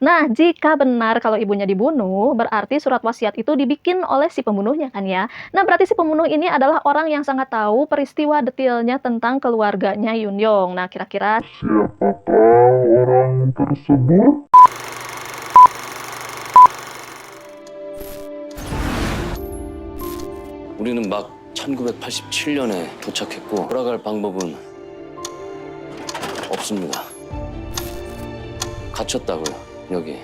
Nah, jika benar kalau ibunya dibunuh, berarti surat wasiat itu dibikin oleh si pembunuhnya kan ya. Nah, berarti si pembunuh ini adalah orang yang sangat tahu peristiwa detailnya tentang keluarganya Yunyong. Nah, kira-kira Siapakah orang tersebut? 우리는 막 1987년에 도착했고 돌아갈 방법은 없습니다. 갇혔다고요, 여기.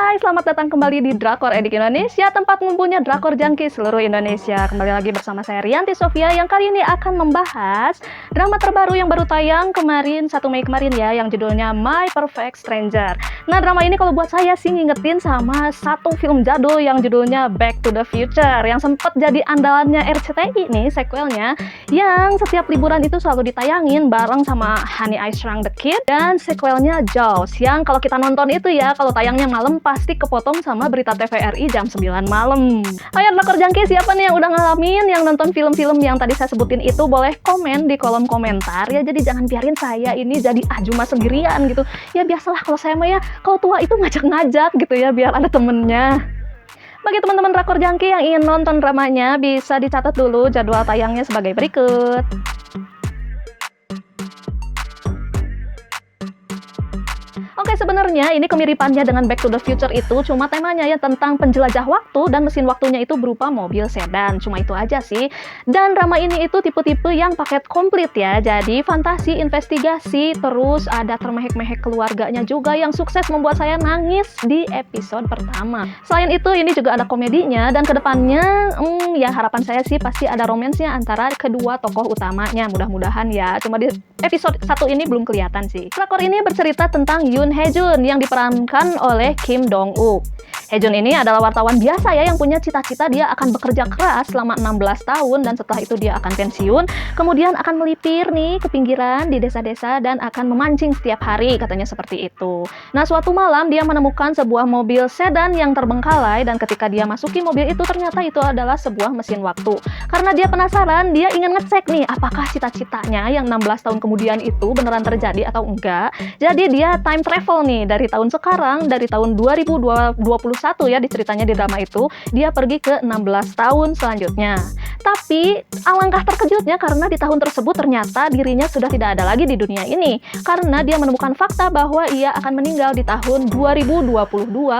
Hai, selamat datang kembali di Drakor Edik Indonesia, tempat ngumpulnya Drakor Junkie seluruh Indonesia. Kembali lagi bersama saya Rianti Sofia yang kali ini akan membahas drama terbaru yang baru tayang kemarin, 1 Mei kemarin ya, yang judulnya My Perfect Stranger. Nah, drama ini kalau buat saya sih ngingetin sama satu film jadul yang judulnya Back to the Future, yang sempat jadi andalannya RCTI nih, sequelnya, yang setiap liburan itu selalu ditayangin bareng sama Honey I Shrunk the Kid, dan sequelnya Jaws, yang kalau kita nonton itu ya, kalau tayangnya malam pasti kepotong sama berita TVRI jam 9 malam. Ayo Drakor Junkie, siapa nih yang udah ngalamin yang nonton film-film yang tadi saya sebutin itu, boleh komen di kolom komentar ya. Jadi jangan biarin saya ini jadi ajuma sendirian gitu. Ya biasalah kalau saya mah ya, kalau tua itu ngajak-ngajak gitu ya, biar ada temennya. Bagi teman-teman Drakor Junkie yang ingin nonton dramanya, bisa dicatat dulu jadwal tayangnya sebagai berikut. Oke, sebenarnya ini kemiripannya dengan Back to the Future itu cuma temanya ya tentang penjelajah waktu, dan mesin waktunya itu berupa mobil sedan. Cuma itu aja sih. Dan drama ini itu tipe-tipe yang paket komplit ya. Jadi fantasi, investigasi, terus ada termehek-mehek keluarganya juga yang sukses membuat saya nangis di episode pertama. Selain itu ini juga ada komedinya, dan kedepannya ya harapan saya sih pasti ada romansnya antara kedua tokoh utamanya. Mudah-mudahan ya. Cuma di episode 1 ini belum kelihatan sih. Drakor ini bercerita tentang Yoon Hae-jun yang diperankan oleh Kim Dong-wook. Hae-jun ini adalah wartawan biasa ya yang punya cita-cita dia akan bekerja keras selama 16 tahun dan setelah itu dia akan pensiun, kemudian akan melipir nih ke pinggiran di desa-desa dan akan memancing setiap hari, katanya seperti itu. Nah, suatu malam dia menemukan sebuah mobil sedan yang terbengkalai, dan ketika dia masuki mobil itu ternyata itu adalah sebuah mesin waktu. Karena dia penasaran, dia ingin ngecek nih apakah cita-citanya yang 16 tahun kemudian itu beneran terjadi atau enggak. Jadi dia time travel nih dari tahun sekarang, dari tahun 2021 ya diceritanya di drama itu, dia pergi ke 16 tahun selanjutnya. Tapi alangkah terkejutnya karena di tahun tersebut ternyata dirinya sudah tidak ada lagi di dunia ini, karena dia menemukan fakta bahwa ia akan meninggal di tahun 2022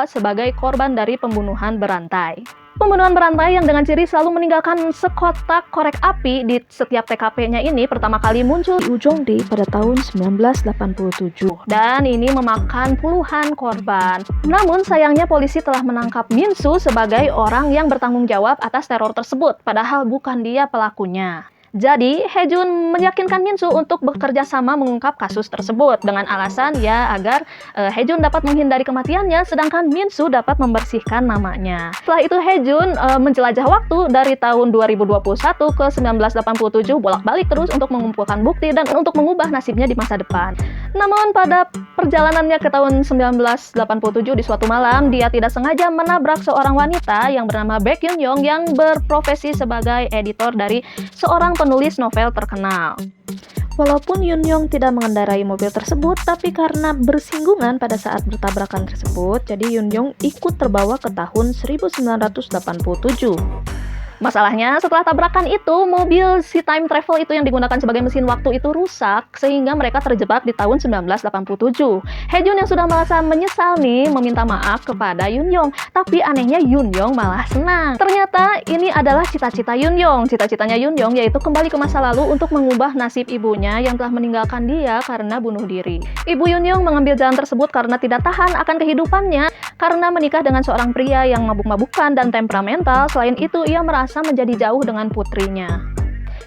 sebagai korban dari pembunuhan berantai. Pembunuhan berantai yang dengan ciri selalu meninggalkan sekotak korek api di setiap TKP-nya ini pertama kali muncul di Ujeongdae pada tahun 1987. Dan ini memakan puluhan korban. Namun sayangnya polisi telah menangkap Min-soo sebagai orang yang bertanggung jawab atas teror tersebut, padahal bukan dia pelakunya. Jadi, Hae-jun meyakinkan Min-soo untuk bekerja sama mengungkap kasus tersebut dengan alasan ya agar Hae-jun dapat menghindari kematiannya, sedangkan Min-soo dapat membersihkan namanya. Setelah itu Hae-jun menjelajah waktu dari tahun 2021 ke 1987, bolak-balik terus untuk mengumpulkan bukti dan untuk mengubah nasibnya di masa depan. Namun pada perjalanannya ke tahun 1987 di suatu malam, dia tidak sengaja menabrak seorang wanita yang bernama Baek Yoon-young yang berprofesi sebagai editor dari seorang penulis novel terkenal. Walaupun Yoon-young tidak mengendarai mobil tersebut, tapi karena bersinggungan pada saat bertabrakan tersebut, jadi Yoon-young ikut terbawa ke tahun 1987. Masalahnya, setelah tabrakan itu, mobil si time travel itu yang digunakan sebagai mesin waktu itu rusak, sehingga mereka terjebak di tahun 1987. Hae-jun yang sudah merasa menyesal nih, meminta maaf kepada Yoon-young. Tapi anehnya Yoon-young malah senang. Ternyata ini adalah cita-cita Yoon-young. Cita-citanya Yoon-young yaitu kembali ke masa lalu untuk mengubah nasib ibunya yang telah meninggalkan dia karena bunuh diri. Ibu Yoon-young mengambil jalan tersebut karena tidak tahan akan kehidupannya, karena menikah dengan seorang pria yang mabuk-mabukan dan temperamental. Selain itu, ia merasa menjadi jauh dengan putrinya.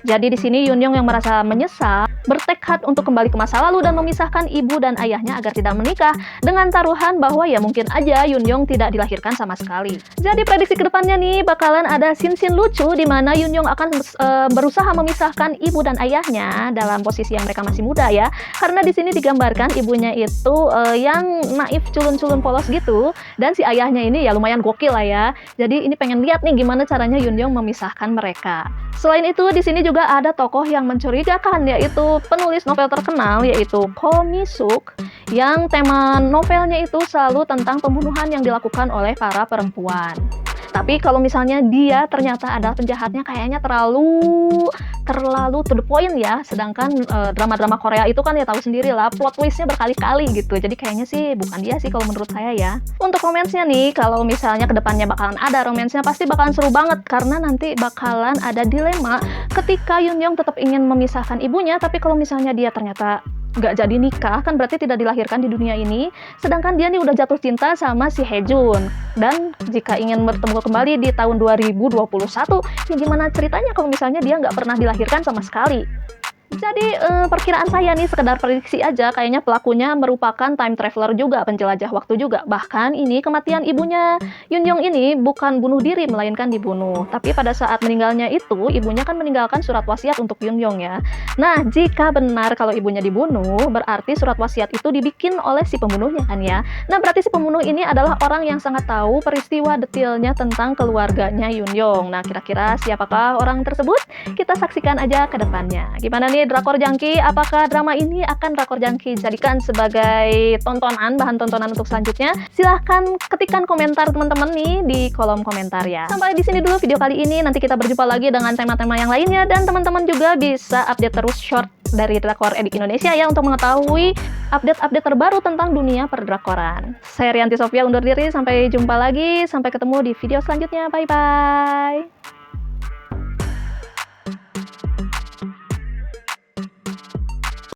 Jadi di sini Yoon-young yang merasa menyesal bertekad untuk kembali ke masa lalu dan memisahkan ibu dan ayahnya agar tidak menikah, dengan taruhan bahwa ya mungkin aja Yoon-young tidak dilahirkan sama sekali. Jadi prediksi kedepannya nih bakalan ada scene-scene lucu di mana Yoon-young akan berusaha memisahkan ibu dan ayahnya dalam posisi yang mereka masih muda ya. Karena di sini digambarkan ibunya itu yang naif, culun-culun polos gitu, dan si ayahnya ini ya lumayan gokil lah ya. Jadi ini pengen lihat nih gimana caranya Yoon-young memisahkan mereka. Selain itu di sini juga juga ada tokoh yang mencurigakan, yaitu penulis novel terkenal, yaitu Ko Mi-suk, yang tema novelnya itu selalu tentang pembunuhan yang dilakukan oleh para perempuan. Tapi kalau misalnya dia ternyata adalah penjahatnya, kayaknya terlalu to the point ya. Sedangkan drama-drama Korea itu kan ya tahu sendiri lah, plot twistnya berkali-kali gitu. Jadi kayaknya sih bukan dia sih kalau menurut saya ya. Untuk romansnya nih, kalau misalnya kedepannya bakalan ada romansnya, pasti bakalan seru banget. Karena nanti bakalan ada dilema ketika Yoon-young tetap ingin memisahkan ibunya, tapi kalau misalnya dia ternyata nggak jadi nikah, kan berarti tidak dilahirkan di dunia ini. Sedangkan dia nih udah jatuh cinta sama si Hae-jun. Dan jika ingin bertemu kembali di tahun 2021, ya gimana ceritanya kalau misalnya dia nggak pernah dilahirkan sama sekali? Jadi perkiraan saya nih, sekedar prediksi aja, kayaknya pelakunya merupakan time traveler juga, penjelajah waktu juga. Bahkan ini kematian ibunya Yoon-young ini bukan bunuh diri, melainkan dibunuh. Tapi pada saat meninggalnya itu, ibunya kan meninggalkan surat wasiat untuk Yoon-young ya. Nah, jika benar kalau ibunya dibunuh, berarti surat wasiat itu dibikin oleh si pembunuhnya kan ya. Nah, berarti si pembunuh ini adalah orang yang sangat tahu peristiwa detailnya tentang keluarganya Yoon-young. Nah, kira-kira siapakah orang tersebut? Kita saksikan aja ke depannya. Gimana nih Drakor Junkie? Apakah drama ini akan Drakor Junkie jadikan sebagai tontonan, bahan tontonan untuk selanjutnya? Silahkan ketikkan komentar teman-teman nih di kolom komentar ya. Sampai di sini dulu video kali ini. Nanti kita berjumpa lagi dengan tema-tema yang lainnya, dan teman-teman juga bisa update terus short dari Drakor Edik Indonesia ya, untuk mengetahui update-update terbaru tentang dunia perdrakoran. Saya Rianti Sofia undur diri, sampai jumpa lagi, sampai ketemu di video selanjutnya. Bye bye.